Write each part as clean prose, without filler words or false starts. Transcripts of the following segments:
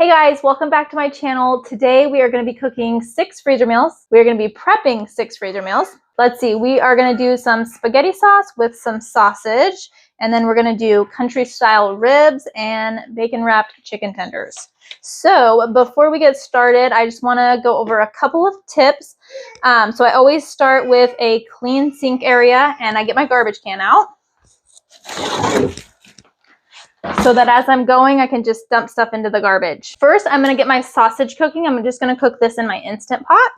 Hey guys, welcome back to my channel. Today we are going to be cooking 6 freezer meals. We are going to be prepping 6 freezer meals. Let's see, we are going to do some spaghetti sauce with some sausage, and then we're going to do country style ribs and bacon wrapped chicken tenders. So before we get started, I just want to go over a couple of tips. So I always start with a clean sink area, and I get my garbage can out, so that as I'm going, I can just dump stuff into the garbage. First, I'm going to get my sausage cooking. I'm just going to cook this in my Instant Pot.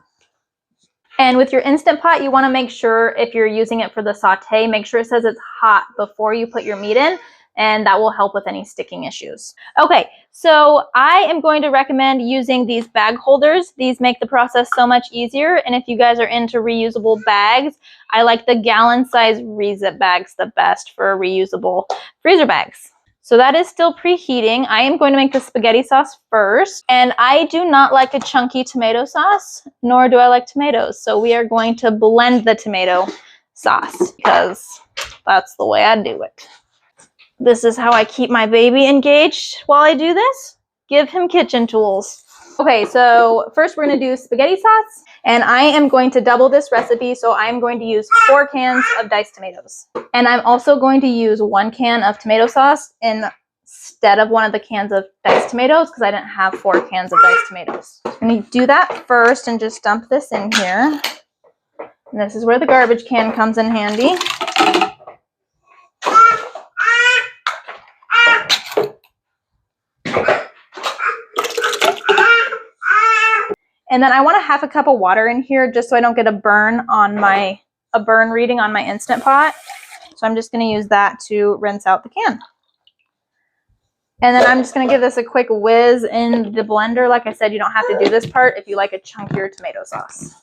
And with your Instant Pot, you want to make sure, if you're using it for the saute, make sure it says it's hot before you put your meat in, and that will help with any sticking issues. Okay, so I am going to recommend using these bag holders. These make the process so much easier, and if you guys are into reusable bags, I like the gallon size Rezip bags the best for reusable freezer bags. So that is still preheating. I am going to make the spaghetti sauce first. And I do not like a chunky tomato sauce, nor do I like tomatoes. So we are going to blend the tomato sauce because that's the way I do it. This is how I keep my baby engaged while I do this. Give him kitchen tools. Okay, so first we're going to do spaghetti sauce. And I am going to double this recipe, so I'm going to use 4 cans of diced tomatoes. And I'm also going to use 1 can of tomato sauce instead of one of the cans of diced tomatoes because I didn't have 4 cans of diced tomatoes. I'm going to do that first and just dump this in here. And this is where the garbage can comes in handy. And then I want a 1/2 cup of water in here just so I don't get a burn reading on my Instant Pot. So I'm just going to use that to rinse out the can. And then I'm just going to give this a quick whiz in the blender. Like I said, you don't have to do this part if you like a chunkier tomato sauce.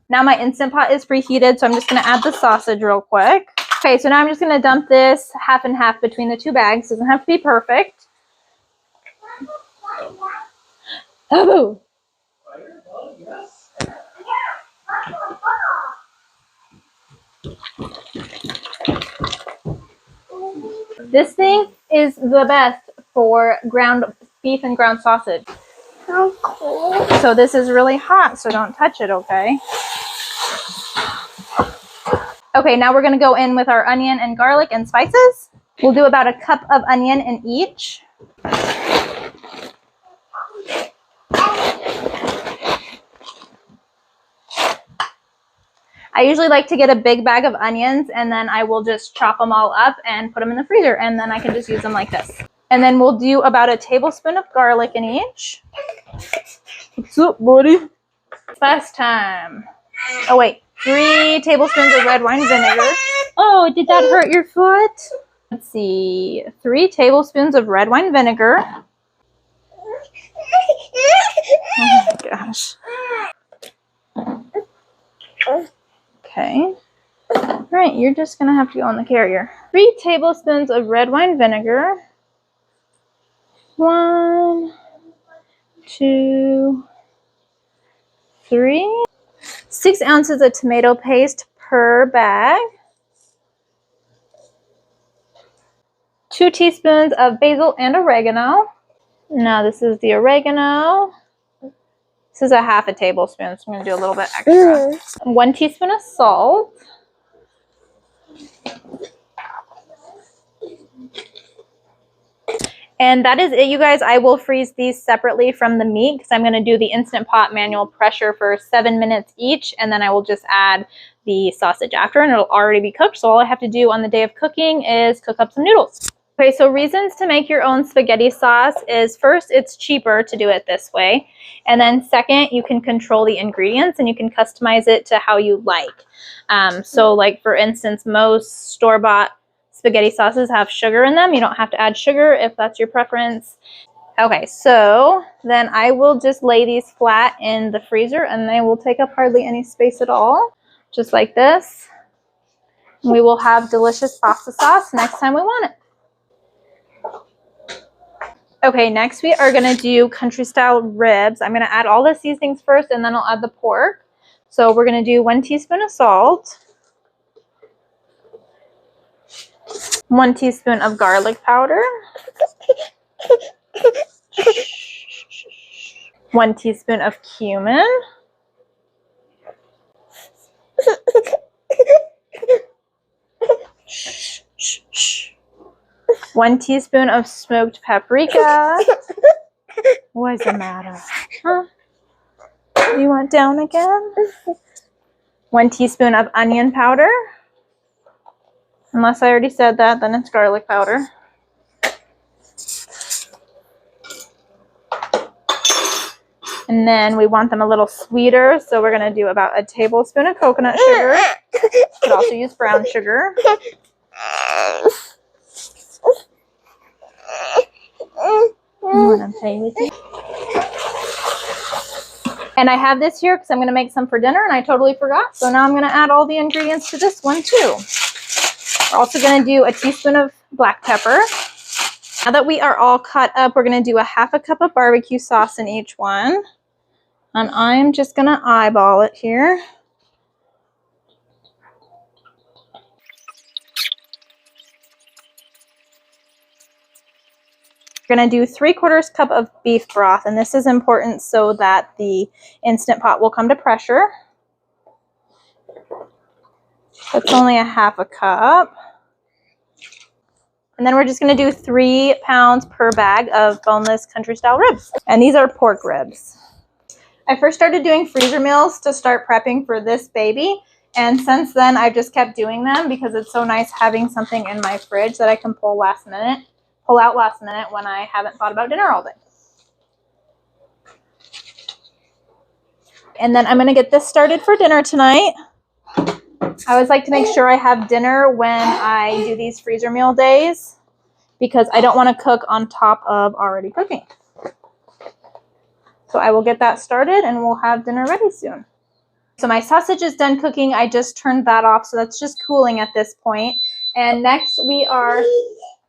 Now my Instant Pot is preheated, so I'm just going to add the sausage real quick. Okay, so now I'm just going to dump this 1/2 and 1/2 between the 2 bags. Doesn't have to be perfect. Oh! This thing is the best for ground beef and ground sausage. How cool. So this is really hot, so don't touch it, okay? Okay, now we're going to go in with our onion and garlic and spices. We'll do about 1 cup of onion in each. I usually like to get a big bag of onions, and then I will just chop them all up and put them in the freezer, and then I can just use them like this. And then we'll do about 1 tablespoon of garlic in each. What's up, buddy? Fast time. Oh wait, 3 tablespoons of red wine vinegar. Oh, did that hurt your foot? Let's see, 3 tablespoons of red wine vinegar. Oh my gosh. Okay. All right, you're just going to have to go on the carrier. 3 tablespoons of red wine vinegar. 1, 2, 3. 6 ounces of tomato paste per bag. 2 teaspoons of basil and oregano. Now this is the oregano. This is 1/2 tablespoon, so I'm going to do a little bit extra. 1 teaspoon of salt. And that is it, you guys. I will freeze these separately from the meat because I'm going to do the Instant Pot manual pressure for 7 minutes each, and then I will just add the sausage after, and it'll already be cooked. So all I have to do on the day of cooking is cook up some noodles. Okay, so reasons to make your own spaghetti sauce is, first, it's cheaper to do it this way. And then second, you can control the ingredients and you can customize it to how you like. So like, for instance, most store-bought spaghetti sauces have sugar in them. You don't have to add sugar if that's your preference. Okay, so then I will just lay these flat in the freezer and they will take up hardly any space at all, just like this. We will have delicious pasta sauce next time we want it. Okay, next we are going to do country style ribs. I'm going to add all the seasonings first and then I'll add the pork. So we're going to do 1 teaspoon of salt, 1 teaspoon of garlic powder, 1 teaspoon of cumin. Shh, shh, shh. 1 teaspoon of smoked paprika. What's the matter? Huh? You want down again? 1 teaspoon of onion powder. Unless I already said that, then it's garlic powder. And then we want them a little sweeter, so we're going to do about a tablespoon of coconut sugar. You could also use brown sugar. You want to play with you? And I have this here because I'm going to make some for dinner, and I totally forgot. So now I'm going to add all the ingredients to this one too. We're also going to do a teaspoon of black pepper. Now that we are all cut up, we're going to do a 1/2 cup of barbecue sauce in each one. And I'm just going to eyeball it here. We're going to do 3/4 cup of beef broth. And this is important so that the Instant Pot will come to pressure. That's only a 1/2 cup. And then we're just going to do 3 pounds per bag of boneless country style ribs. And these are pork ribs. I first started doing freezer meals to start prepping for this baby. And since then, I've just kept doing them because it's so nice having something in my fridge that I can pull out last minute when I haven't thought about dinner all day. And then I'm going to get this started for dinner tonight. I always like to make sure I have dinner when I do these freezer meal days because I don't want to cook on top of already cooking. So I will get that started and we'll have dinner ready soon. So my sausage is done cooking. I just turned that off, so that's just cooling at this point. And next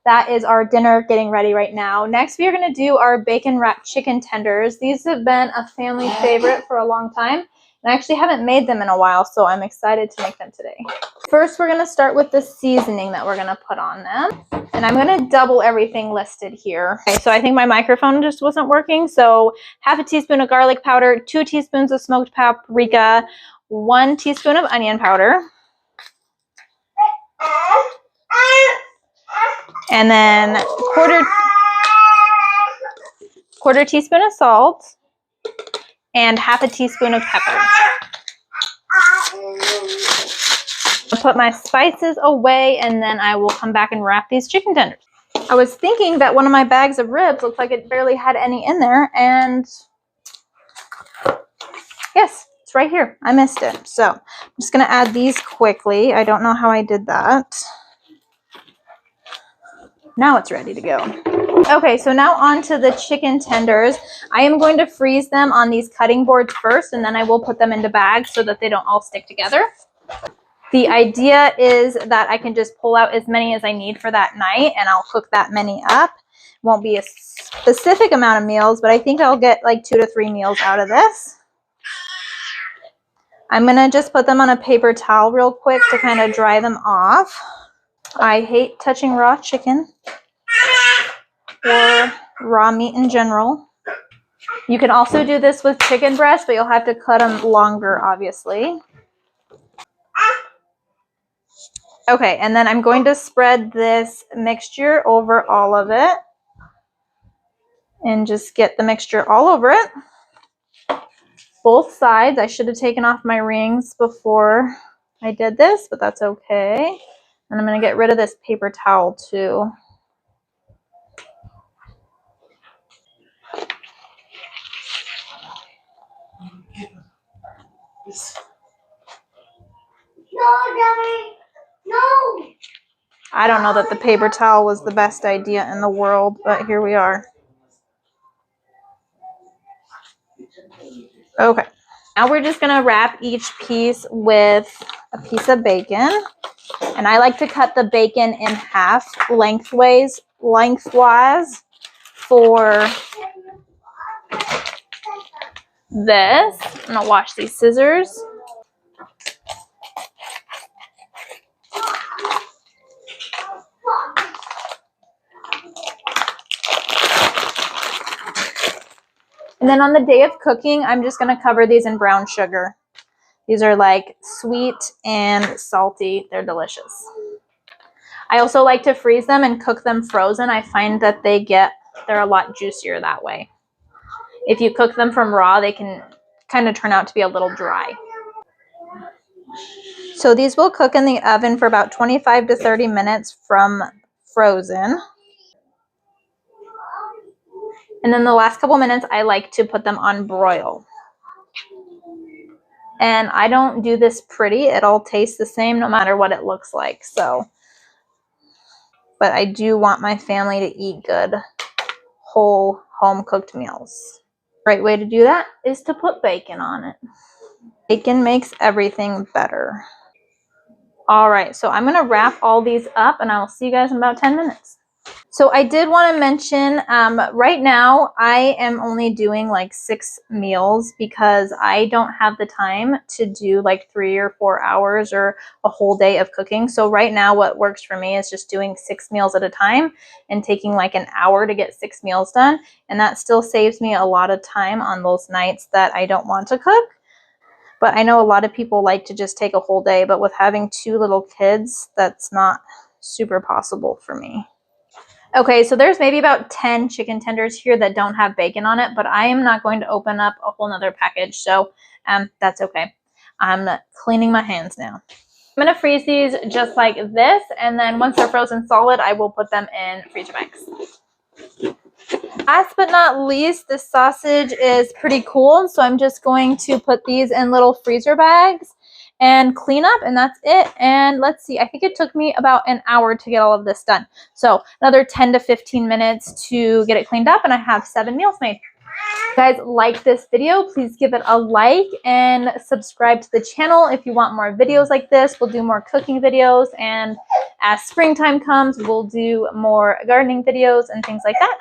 that is our dinner getting ready right now. Next we are going to do our bacon wrapped chicken tenders. These have been a family favorite for a long time. And I actually haven't made them in a while, so I'm excited to make them today. First, we're going to start with the seasoning that we're going to put on them. And I'm going to double everything listed here. Okay, so I think my microphone just wasn't working. So 1/2 teaspoon of garlic powder, 2 teaspoons of smoked paprika, 1 teaspoon of onion powder. And then quarter teaspoon of salt. And 1/2 teaspoon of pepper. I'll put my spices away and then I will come back and wrap these chicken tenders. I was thinking that one of my bags of ribs looked like it barely had any in there, and yes, it's right here. I missed it. So I'm just going to add these quickly. I don't know how I did that. Now it's ready to go. Okay, so now on to the chicken tenders. I am going to freeze them on these cutting boards first, and then I will put them into bags so that they don't all stick together. The idea is that I can just pull out as many as I need for that night, and I'll cook that many up. Won't be a specific amount of meals, but I think I'll get like 2 to 3 meals out of this. I'm going to just put them on a paper towel real quick to kind of dry them off. I hate touching raw chicken or raw meat in general. You can also do this with chicken breasts, but you'll have to cut them longer, obviously. Okay, and then I'm going to spread this mixture over all of it and just get the mixture all over it. Both sides. I should have taken off my rings before I did this, but that's okay. And I'm going to get rid of this paper towel too. No, Daddy. No. I don't know that the paper towel was the best idea in the world, but here we are. Okay. Now we're just going to wrap each piece with a piece of bacon. And I like to cut the bacon in half lengthwise for this. I'm going to wash these scissors. And then on the day of cooking, I'm just going to cover these in brown sugar. These are like sweet and salty. They're delicious. I also like to freeze them and cook them frozen. I find that they're a lot juicier that way. If you cook them from raw, they can kind of turn out to be a little dry. So these will cook in the oven for about 25 to 30 minutes from frozen. And then the last couple minutes, I like to put them on broil. And I don't do this pretty. It all tastes the same no matter what it looks like. But I do want my family to eat good, whole, home-cooked meals. Great way to do that is to put bacon on it. Bacon makes everything better. All right, so I'm gonna wrap all these up and I will see you guys in about 10 minutes. So I did want to mention, right now I am only doing like 6 meals because I don't have the time to do like 3 or 4 hours or a whole day of cooking. So right now what works for me is just doing 6 meals at a time and taking like an hour to get 6 meals done. And that still saves me a lot of time on those nights that I don't want to cook. But I know a lot of people like to just take a whole day, but with having 2 little kids, that's not super possible for me. Okay, so there's maybe about 10 chicken tenders here that don't have bacon on it, but I am not going to open up a whole nother package, so that's okay. I'm cleaning my hands now. I'm going to freeze these just like this, and then once they're frozen solid, I will put them in freezer bags. Last but not least, this sausage is pretty cool, so I'm just going to put these in little freezer bags and clean up, and that's it. And let's see, I think it took me about an hour to get all of this done. So another 10 to 15 minutes to get it cleaned up, and I have 7 meals made. If you guys like this video, please give it a like and subscribe to the channel if you want more videos like this. We'll do more cooking videos, and as springtime comes, we'll do more gardening videos and things like that.